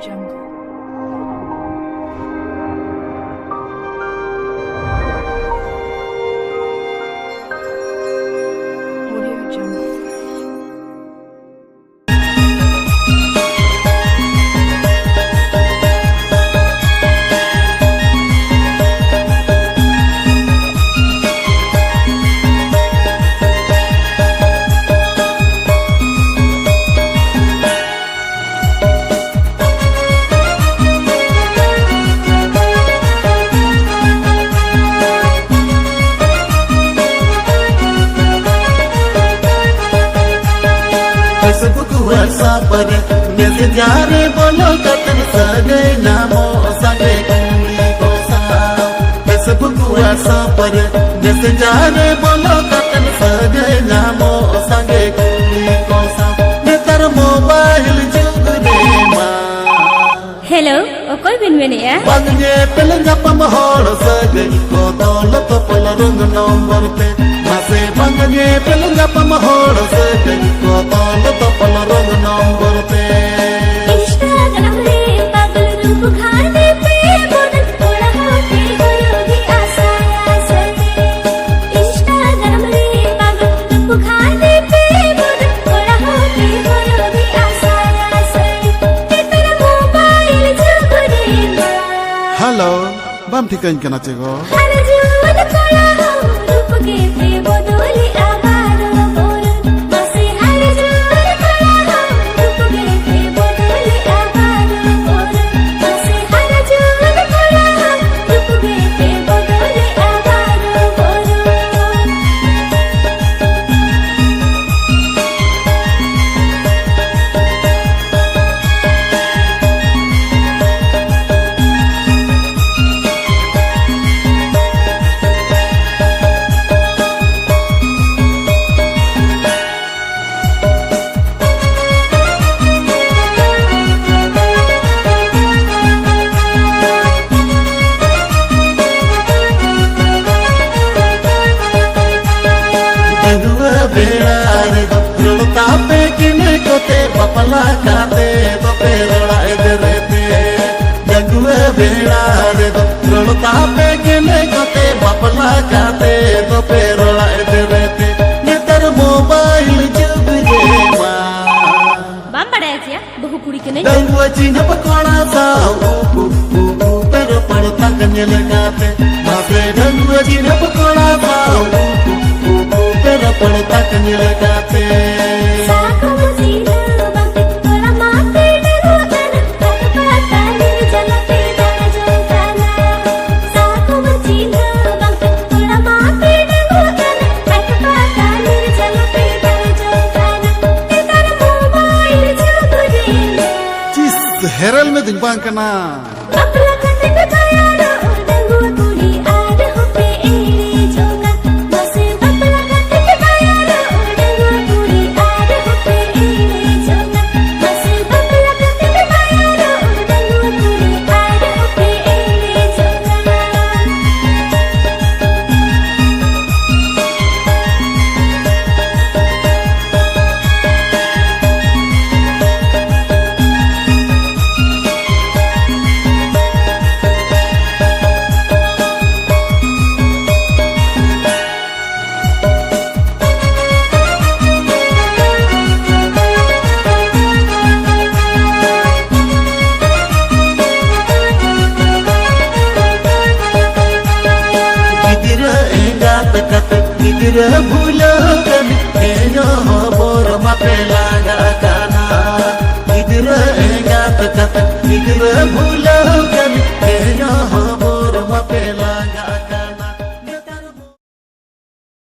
Jungle. Audio Jungle. Facebook WhatsApp पर message जारे बोलो कतन सगे नामो सगे कुली को सा Facebook WhatsApp पर मैसेज जारे बोलो कतन सगे नामो सगे कुली को सा नेतर मोबाइल जुग रे मा हेलो ओकोय बिन मेनिया बंगे पेलंगा पमहोड़ सगे को दौलत पल रंग नंबर पे मासे बंगे पेलंगा पमहोड़ सगे को दौलत पल रंग नंबर पे इंस्टाग्राम रे पागल रूप खाने पे बदन थोड़ा होके होगी आशा इंस्टाग्राम रे पागल रूप खाने पे बदन थोड़ा होके होगी आशा तेरा मोबाइल जुग रे मा हेलो बम ठिकान केना चेगो हर जुवन थोड़ा हो रूप के पे बदली आवार बोल बसे हर जुवन थोड़ा हो रूप के पे बदली आवार बोल बसे हर जुवन थोड़ा हो रूप के पे बदली आवार बोल बंगुआ बेड़ार रुड़ता पे किने कोते बपला काते तो पे रड़ाए दे रहते बंगुआ बेड़ार रुड़ता पे किने कोते बपला काते तो पे रड़ाए दे रहते नेतर मोबाइल जुग रे मा बाम बड़ाया बहु कुड़ी के नहीं बंगुआ चिन्ह पकोड़ा सा ऊपर पड़ता कन्या लगाते मासे बंगुआ चिन्ह पकोड़ा सा ऊपर पड़ता कन्या लगाते साको मुसीना वक्त थोड़ा माथे डरोदन तक पता नहीं चलते दाना जोताना साको मुसीना वक्त थोड़ा माथे डरोदन तक पता नहीं चलते दाना जोताना तेरा मोबाइल जुग रे चिस हेरल में दिखबां कना अपना कते दयालो दंगु कुड़ी आर होते एरे जोगा बसे अपना कते दयालो दंगु कुड़ी आर होते एरे जोगा बसे अपना कते दयालो दंगु कुड़ी आर होते एरे जोगा गिदिर एंगात कत गिदिर भूलो कन एनो बोर मपे लागा काना गिदिर एंगात कत गिदिर भूलो